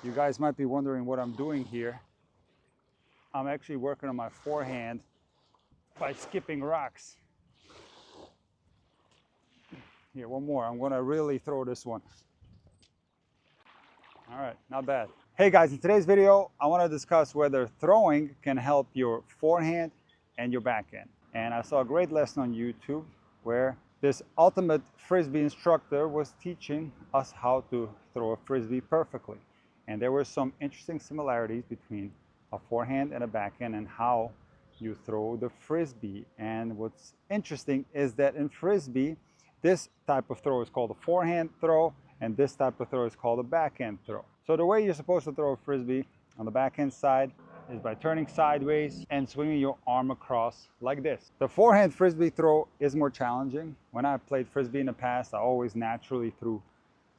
You guys might be wondering what I'm doing here. I'm actually working on my forehand by skipping rocks. Here, one more. I'm gonna really throw this one. All right, not bad. Hey guys, in today's video, I wanna discuss whether throwing can help your forehand and your backhand. And I saw a great lesson on YouTube where this ultimate Frisbee instructor was teaching us how to throw a Frisbee perfectly. And there were some interesting similarities between a forehand and a backhand and how you throw the Frisbee. And what's interesting is that in Frisbee, this type of throw is called a forehand throw, and this type of throw is called a backhand throw. So the way you're supposed to throw a Frisbee on the backhand side is by turning sideways and swinging your arm across like this. The forehand Frisbee throw is more challenging. When I played Frisbee in the past, I always naturally threw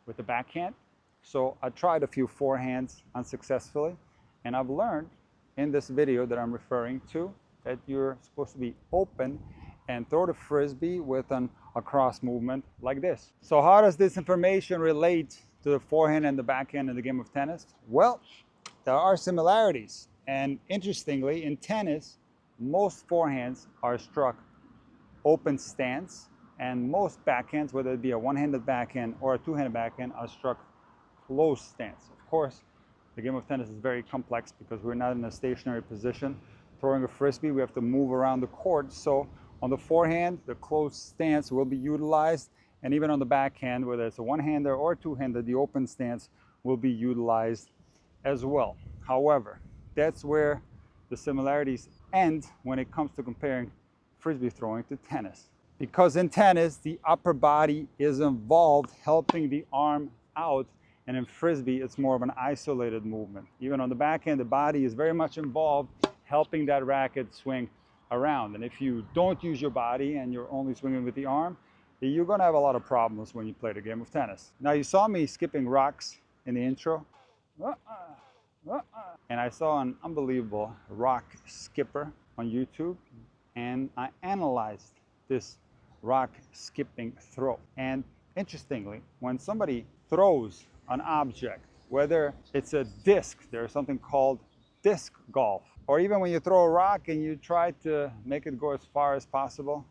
with the backhand. So I tried a few forehands unsuccessfully, and I've learned in this video that I'm referring to that you're supposed to be open and throw the Frisbee with an across movement like this. So how does this information relate to the forehand and the backhand in the game of tennis? Well, there are similarities. And interestingly, in tennis, most forehands are struck open stance, and most backhands, whether it be a one-handed backhand or a two-handed backhand, are struck closed stance. Of course, the game of tennis is very complex because we're not in a stationary position. Throwing a Frisbee, we have to move around the court. So on the forehand, the closed stance will be utilized, and even on the backhand, whether it's a one-hander or two-hander, the open stance will be utilized as well. However, that's where the similarities end when it comes to comparing Frisbee throwing to tennis. Because in tennis, the upper body is involved helping the arm out, and in Frisbee, it's more of an isolated movement. Even on the backhand, the body is very much involved helping that racket swing around. And if you don't use your body and you're only swinging with the arm, you're gonna have a lot of problems when you play the game of tennis. Now, you saw me skipping rocks in the intro. And I saw an unbelievable rock skipper on YouTube, and I analyzed this rock skipping throw. And interestingly, when somebody throws an object, whether it's a disc, there's something called disc golf, or even when you throw a rock and you try to make it go as far as possible,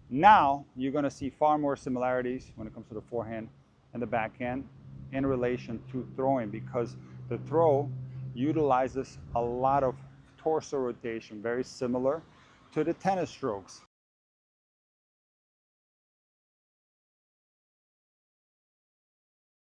now you're going to see far more similarities when it comes to the forehand and the backhand in relation to throwing, because the throw utilizes a lot of torso rotation, very similar to the tennis strokes.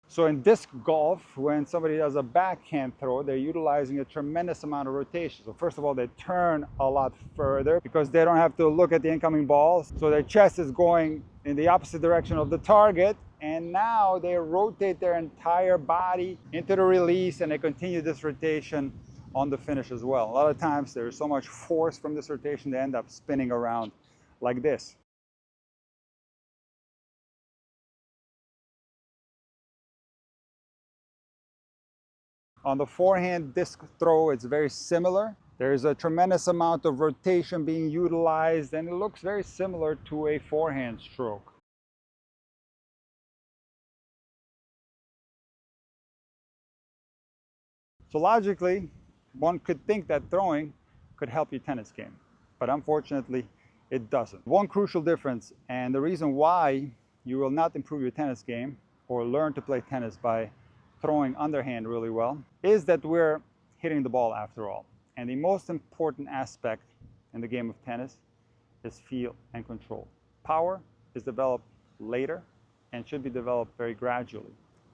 So in disc golf, when somebody does a backhand throw, they're utilizing a tremendous amount of rotation. So first of all, they turn a lot further because they don't have to look at the incoming balls. So their chest is going in the opposite direction of the target. And now they rotate their entire body into the release, and they continue this rotation on the finish as well. A lot of times there's so much force from this rotation, they end up spinning around like this. On the forehand disc throw, it's very similar. There's a tremendous amount of rotation being utilized, and it looks very similar to a forehand stroke. So logically, one could think that throwing could help your tennis game, but unfortunately, it doesn't. One crucial difference, and the reason why you will not improve your tennis game or learn to play tennis by throwing underhand really well, is that we're hitting the ball after all. And the most important aspect in the game of tennis is feel and control. Power is developed later and should be developed very gradually.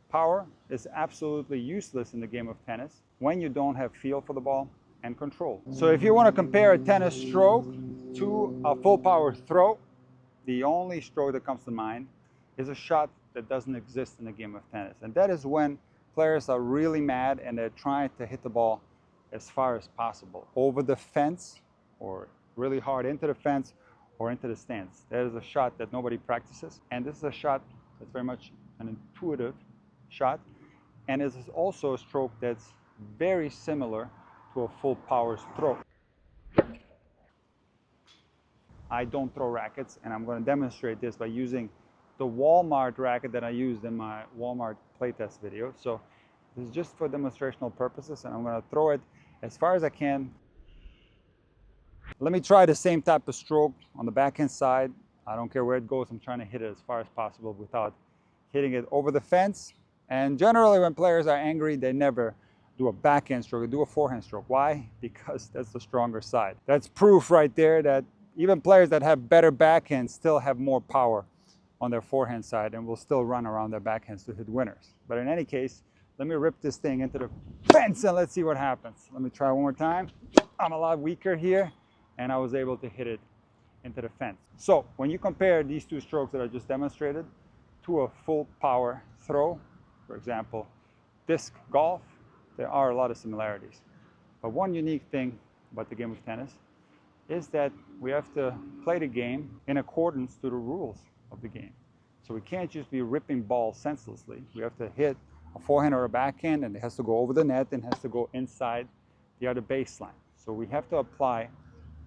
Power is absolutely useless in the game of tennis when you don't have feel for the ball and control. So if you want to compare a tennis stroke to a full power throw, the only stroke that comes to mind is a shot that doesn't exist in the game of tennis. And that is when players are really mad and they're trying to hit the ball as far as possible over the fence, or really hard into the fence, or into the stands. That is a shot that nobody practices, and this is a shot that's very much an intuitive shot, and it is also a stroke that's very similar to a full power throw. I don't throw rackets, and I'm going to demonstrate this by using the Walmart racket that I used in my Walmart playtest video. So This is just for demonstrational purposes, and I'm going to throw it as far as I can. Let me try the same type of stroke on the backhand side. I don't care where it goes. I'm trying to hit it as far as possible without hitting it over the fence. And generally when players are angry, they never do a backhand stroke, they do a forehand stroke. Why? Because that's the stronger side. That's proof right there that even players that have better backhands still have more power on their forehand side and will still run around their backhands to hit winners. But in any case, let me rip this thing into the fence and let's see what happens. Let me try one more time. I'm a lot weaker here, and I was able to hit it into the fence. So when you compare these two strokes that I just demonstrated to a full power throw, for example, disc golf, there are a lot of similarities. But one unique thing about the game of tennis is that we have to play the game in accordance to the rules of the game. So we can't just be ripping balls senselessly. We have to hit a forehand or a backhand, and it has to go over the net and has to go inside the other baseline. So we have to apply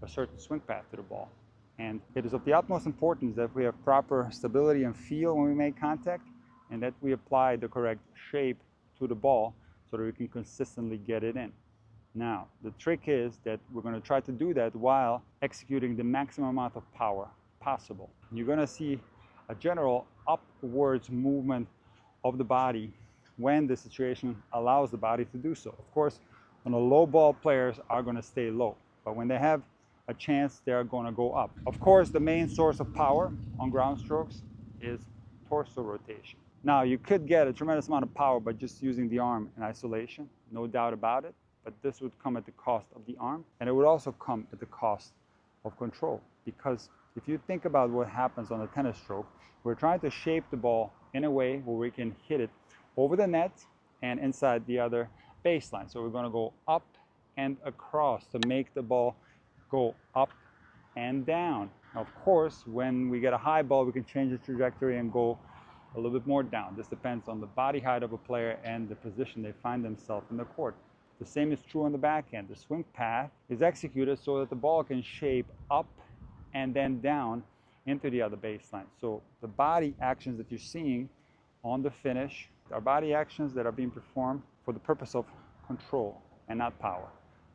a certain swing path to the ball. And it is of the utmost importance that we have proper stability and feel when we make contact, and that we apply the correct shape to the ball so that we can consistently get it in. Now, the trick is that we're going to try to do that while executing the maximum amount of power possible. You're going to see a general upwards movement of the body when the situation allows the body to do so. Of course, on a low ball, players are going to stay low, but when they have a chance, they are going to go up. Of course, the main source of power on ground strokes is torso rotation. Now, you could get a tremendous amount of power by just using the arm in isolation, no doubt about it, but this would come at the cost of the arm, and it would also come at the cost of control. Because if you think about what happens on a tennis stroke, we're trying to shape the ball in a way where we can hit it over the net and inside the other baseline. So we're going to go up and across to make the ball go up and down. Now, of course, when we get a high ball, we can change the trajectory and go a little bit more down. This depends on the body height of a player and the position they find themselves in the court. The same is true on the backhand. The swing path is executed so that the ball can shape up and then down into the other baseline. So the body actions that you're seeing on the finish are body actions that are being performed for the purpose of control and not power.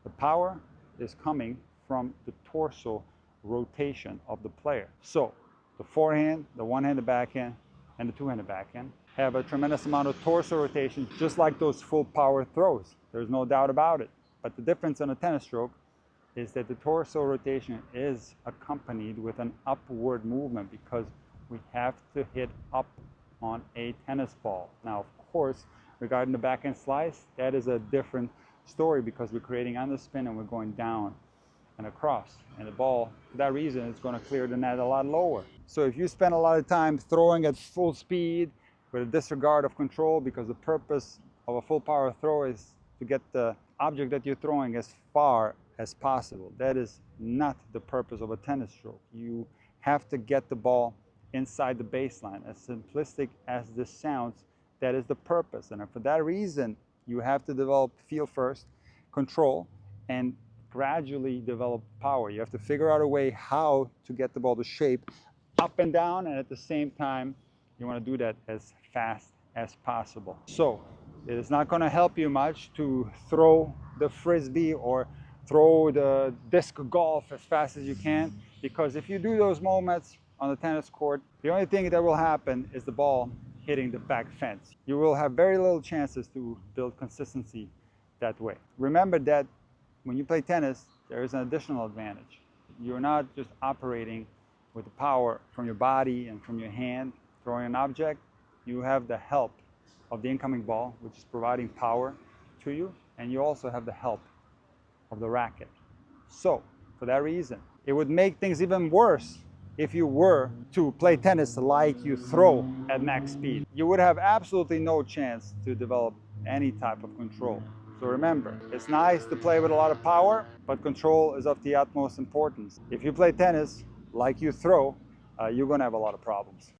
The power is coming from the torso rotation of the player. So the forehand, the one-handed backhand, and the two-handed backhand have a tremendous amount of torso rotation, just like those full power throws. There's no doubt about it. But the difference on a tennis stroke is that the torso rotation is accompanied with an upward movement because we have to hit up on a tennis ball. Now, of course, regarding the backhand slice, that is a different story because we're creating underspin and we're going down and across. And the ball, for that reason, is going to clear the net a lot lower. So if you spend a lot of time throwing at full speed with a disregard of control, because the purpose of a full power throw is to get the object that you're throwing as far as possible. That is not the purpose of a tennis stroke. You have to get the ball inside the baseline. As simplistic as this sounds, that is the purpose. And for that reason, you have to develop feel first, control, and gradually develop power. You have to figure out a way how to get the ball to shape up and down, and at the same time, you want to do that as fast as possible. So it is not going to help you much to throw the frisbee or throw the disc golf as fast as you can, because if you do those moments on the tennis court, the only thing that will happen is the ball hitting the back fence. You will have very little chances to build consistency that way. Remember that when you play tennis, there is an additional advantage. You're not just operating with the power from your body and from your hand throwing an object. You have the help of the incoming ball, which is providing power to you, and you also have the help of the racket. So, for that reason, it would make things even worse if you were to play tennis like you throw at max speed. You would have absolutely no chance to develop any type of control. So remember, it's nice to play with a lot of power, but control is of the utmost importance. If you play tennis like you throw, you're going to have a lot of problems.